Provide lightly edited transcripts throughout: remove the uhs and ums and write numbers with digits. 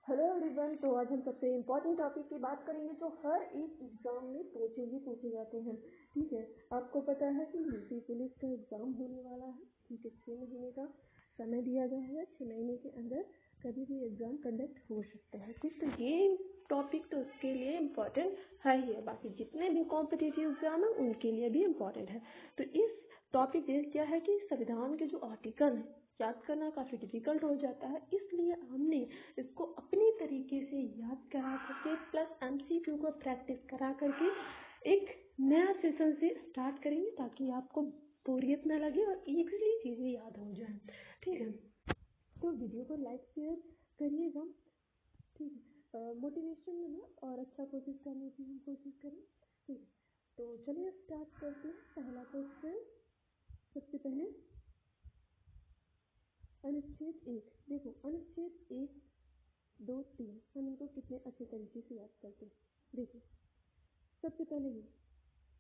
Hello everyone. तो आज हम सबसे इम्पोर्टेंट टॉपिक की बात करेंगे जो हर एक एग्ज़ाम में पूछे जाते हैं। ठीक है, आपको पता है कि यूपी पुलिस का एग्ज़ाम होने वाला है। ठीक है, 6 महीने का समय दिया गया है। 6 महीने के अंदर कभी भी एग्ज़ाम कंडक्ट हो सकता है। ठीक, तो ये टॉपिक तो उसके लिए इम्पोर्टेंट है ही है। बाकी जितने भी कॉम्पिटिटिव एग्ज़ाम है उनके लिए भी इम्पोर्टेंट है। तो इस टॉपिक में क्या है कि संविधान के जो आर्टिकल हैं याद करना काफ़ी डिफिकल्ट हो जाता है, इसलिए हमने इसको अपने तरीके से याद करा करके प्लस एमसीक्यू को प्रैक्टिस करा करके एक नया सेशन से स्टार्ट करेंगे ताकि आपको बोरियत ना लगे और इजीली चीज़ें याद हो जाएं। ठीक है, तो वीडियो को लाइक शेयर करिएगा। ठीक है, मोटिवेशन मिला और अच्छा कोशिश करने की हम कोशिश करें। ठीक है, तो चलिए स्टार्ट करते हैं। पहला क्वेश्चन, सबसे पहले अनुच्छेद 1। देखो अनुच्छेद 1, 2, 3 हम इनको कितने अच्छे तरीके से याद करते हैं। देखो सबसे पहले ये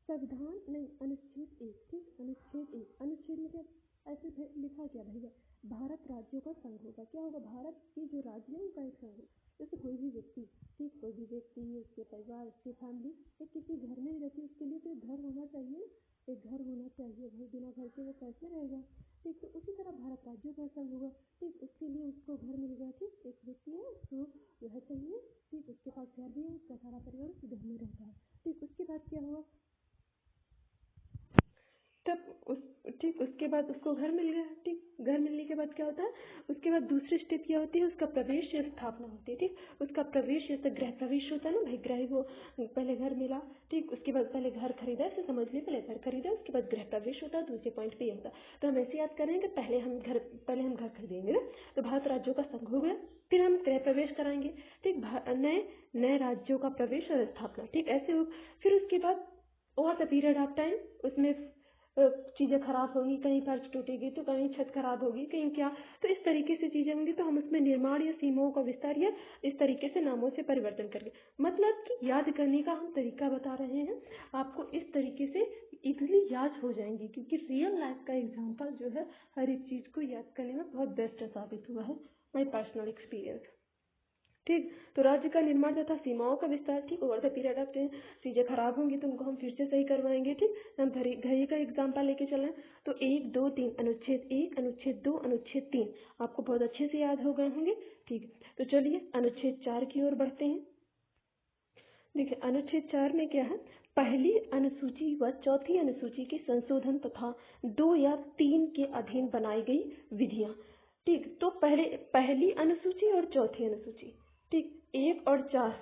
संविधान नहीं, अनुच्छेद 1। ठीक, अनुच्छेद में क्या ऐसे लिखा क्या भैया, भारत राज्यों का संघ होगा। क्या होगा, भारत के जो राज्य है उनका एक संघ होगा। जैसे कोई भी व्यक्ति, ठीक, कोई भी व्यक्ति, उसके परिवार, उसकी फैमिली एक किसी घर में ही रहती है, उसके लिए तो एक घर होना चाहिए। एक घर होना चाहिए भाई, बिना घर के वो कैसे रहेगा। ठीक, तो उसी तरह भारत राज्यों का संघ होगा। ठीक, उसके लिए उसको घर मिल गया। ठीक, एक व्यक्ति है उसको यह चाहिए। ठीक, उसके पास घर भी है, उसका सारा परिवार उस घर में रहता है। ठीक, उसके बाद क्या हुआ, ठीक उसके बाद उसको घर मिल गया। ठीक, घर मिलने के बाद क्या होता है, उसके बाद दूसरी स्टेप क्या होती है, उसका प्रवेश या स्थापना होती है। ठीक, उसका प्रवेश जैसे गृह प्रवेश होता है ना भाई, गृह वो पहले घर मिला। ठीक, उसके बाद पहले घर खरीदा, ऐसे समझ लीजिए, पहले घर खरीदा उसके बाद गृह प्रवेश होता है। दूसरे पॉइंट पे ये होता है। तो हम ऐसे याद करेंगे कि पहले हम घर खरीदेंगे ना, तो भारत राज्यों का संघ हो गया, फिर हम गृह प्रवेश कराएंगे। ठीक, नए राज्यों का प्रवेश और स्थापना। ठीक, ऐसे हो। फिर उसके बाद over the period of time उसमें चीज़ें खराब होंगी, कहीं फर्श टूटेगी तो कहीं छत खराब होगी, कहीं क्या, तो इस तरीके से चीज़ें होंगी। तो हम उसमें निर्माण या सीमाओं का विस्तार या इस तरीके से नामों से परिवर्तन करके, मतलब कि याद करने का हम तरीका बता रहे हैं। आपको इस तरीके से इजीली याद हो जाएंगी, क्योंकि रियल लाइफ का एग्जाम्पल जो है हर एक चीज़ को याद करने में बहुत बेस्ट साबित हुआ है, माई पर्सनल एक्सपीरियंस। ठीक, तो राज्य का निर्माण तथा सीमाओं का विस्तार। ठीक, over the period of time चीज़ें खराब होंगी तो उनको हम फिर से सही करवाएंगे। ठीक, हम घड़ी का एग्जाम्पल लेके चलें तो 1, 2, 3 अनुच्छेद 1, अनुच्छेद 2, अनुच्छेद 3 आपको बहुत अच्छे से याद हो गए होंगे। ठीक, तो चलिए अनुच्छेद 4 की ओर बढ़ते हैं। देखिए अनुच्छेद 4 में क्या है, पहली अनुसूची व चौथी अनुसूची के संशोधन तथा 2 या 3 के अधीन बनाई गई विधियां। ठीक, तो पहली अनुसूची और चौथी अनुसूची। ठीक, 1 और 4,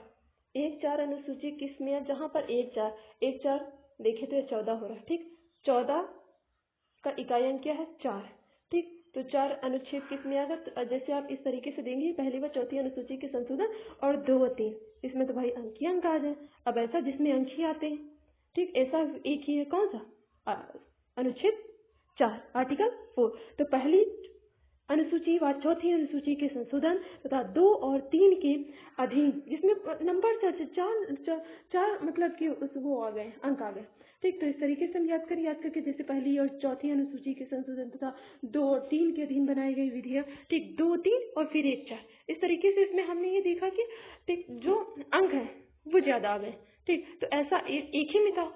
1-4 अनुसूची किस में है, जहाँ पर 1-4 देखे तो 14 हो रहा है। ठीक, 14 का इकाई अंक क्या है, 4। ठीक, तो 4 अनुच्छेद किस में आएगा, तो जैसे आप इस तरीके से देंगे पहली व चौथी अनुसूची के संशोधन और 2 व 3, इसमें तो भाई अंक ही अंक आ जाए। अब ऐसा जिसमें अंक ही आते हैं, ठीक, ऐसा एक ही है, कौन सा, अनुच्छेद 4 आर्टिकल 4। तो पहली अनुसूची व चौथी अनुसूची के संशोधन तथा 2 और 3 के अधीन, जिसमें नंबर से चार मतलब कि वो आ गए, अंक आ गए। ठीक, तो इस तरीके से हम याद करके जैसे पहली और चौथी अनुसूची के संशोधन तथा 2 और 3 के अधीन बनाई गई विधियां। ठीक, 2, 3 और फिर 1, 4, इस तरीके से इसमें हमने ये देखा कि ठीक जो अंक है वो ज्यादा आ गए। ठीक, तो ऐसा एक ही में था,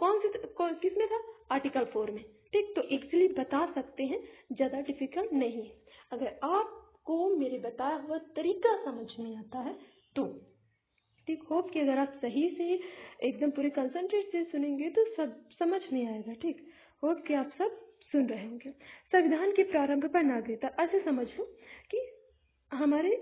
किस में था, आर्टिकल 4 में। ठीक, तो इजीली बता सकते हैं, ज्यादा डिफिकल्ट नहीं है। अगर आपको मेरे बताया हुआ तरीका समझ में आता है तो ठीक, होप कि अगर आप सही से एकदम पूरे कंसंट्रेट से सुनेंगे तो सब समझ में आएगा। ठीक, होप कि आप सब सुन रहे होंगे। संविधान के प्रारंभ पर नागरिकता, ऐसे समझ लो कि हमारे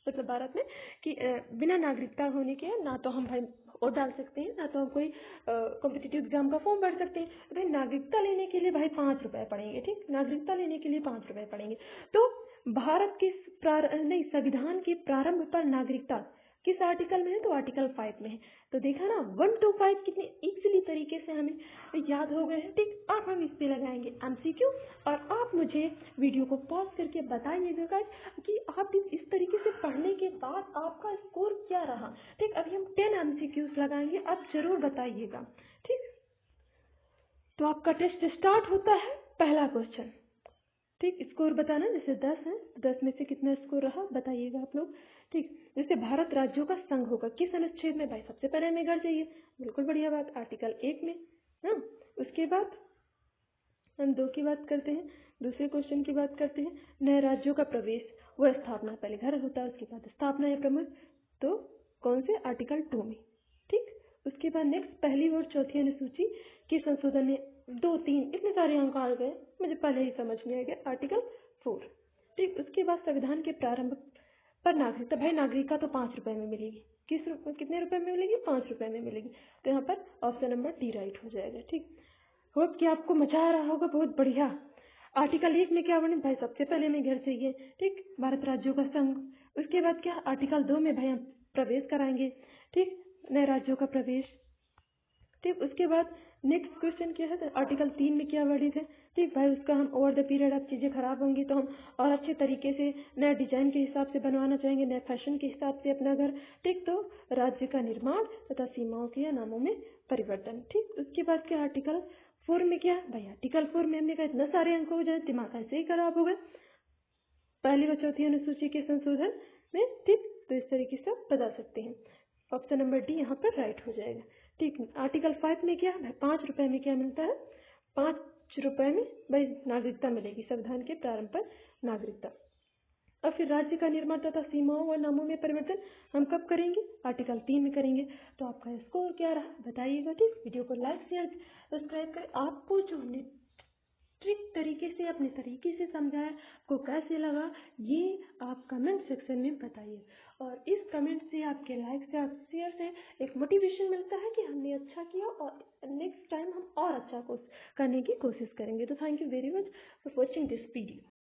मतलब भारत में कि बिना नागरिकता होने के ना तो हम भाई वोट डाल सकते हैं, ना तो हम कोई कॉम्पिटिटिव एग्जाम का फॉर्म भर सकते हैं। तो भाई नागरिकता लेने के लिए भाई 5 रुपए पड़ेंगे। ठीक, नागरिकता लेने के लिए 5 रुपए पड़ेंगे। तो भारत के संविधान के प्रारंभ पर नागरिकता किस आर्टिकल में है, तो आर्टिकल 5 में है। तो देखा ना 1 to 5 कितने इजीली तरीके से हमें याद हो गए हैं। ठीक, अब हम इस पे लगाएंगे एमसीक्यू और आप मुझे वीडियो को पॉज करके बताइएगा कि आप इस तरीके से पढ़ने के बाद आपका स्कोर क्या रहा। ठीक, अभी हम 10 एमसीक्यूज लगाएंगे, आप जरूर बताइएगा। ठीक, तो आपका टेस्ट स्टार्ट होता है। पहला क्वेश्चन, ठीक, स्कोर बताना, जैसे 10 है, 10 में से कितना स्कोर रहा बताइएगा आप लोग। ठीक, जैसे भारत राज्यों का संघ होगा। किस अनुच्छेद में भाई? सबसे पहले हमें घर चाहिए, बिल्कुल बढ़िया बात, आर्टिकल 1 में ना। उसके बाद हम 2 की बात करते हैं, दूसरे क्वेश्चन की बात करते हैं, नए राज्यों का प्रवेश व स्थापना। पहले घर होता है, उसके बाद स्थापना है प्रमुख, तो कौन से? आर्टिकल 2 में, ठीक। उसके बाद नेक्स्ट, पहली और चौथी अनुसूची के संशोधन ने 2, 3 इतने सारे अंक आ गए, मुझे पहले ही समझ नहीं आ गया, आर्टिकल 4, ठीक। उसके बाद संविधान के प्रारंभ पर नागरिकता। भाई नागरिकता तो 5 रुपए में मिलेगी, कितने रुपए में मिलेगी? 5 रुपए में मिलेगी, तो यहाँ पर ऑप्शन नंबर डी राइट हो जाएगा, ठीक। होप कि आपको मजा आ रहा होगा, बहुत बढ़िया। आर्टिकल 1 में क्या वर्णित? भाई सबसे पहले हमें घर चाहिए, ठीक, भारत राज्यों का संघ। उसके बाद क्या? आर्टिकल 2 में भाई हम प्रवेश कराएंगे, ठीक, नए राज्यों का प्रवेश, ठीक। उसके बाद नेक्स्ट क्वेश्चन क्या है? आर्टिकल 3 में क्या वर्णित है? ठीक भाई, उसका हम ओवर द पीरियड अब चीज़ें खराब होंगी तो हम और अच्छे तरीके से नए डिजाइन के हिसाब से बनवाना चाहेंगे, नए फैशन के हिसाब से अपना घर, ठीक। तो राज्य का निर्माण तथा सीमाओं के या नामों में परिवर्तन, ठीक। उसके बाद क्या? आर्टिकल 4 में क्या? भाई आर्टिकल 4 में हमने कहा इतना सारे अंक हो जाए, दिमाग ऐसे ही खराब हो गए, पहली व चौथी अनुसूची के संशोधन में, ठीक। तो इस तरीके से आप बता सकते हैं, ऑप्शन नंबर डी यहाँ पर राइट हो जाएगा, ठीक। आर्टिकल 5 में क्या? 5 रुपए में क्या मिलता है? 5 रुपए में भाई नागरिकता मिलेगी, संविधान के प्रारंभ पर नागरिकता। और फिर राज्य का निर्माण तथा सीमाओं व नामों में परिवर्तन हम कब करेंगे? आर्टिकल 3 में करेंगे। तो आपका स्कोर क्या रहा बताइएगा, ठीक। वीडियो को लाइक शेयर सब्सक्राइब करें। आपको जो हमने ट्रिक तरीके से अपने तरीके से समझाया, आपको कैसे लगा, ये आप कमेंट सेक्शन में बताइए। और इस कमेंट से, आपके लाइक से, आप शेयर से एक मोटिवेशन मिलता है कि हमने अच्छा किया और नेक्स्ट टाइम हम और अच्छा करने की कोशिश करेंगे। तो thank you very much for watching this video.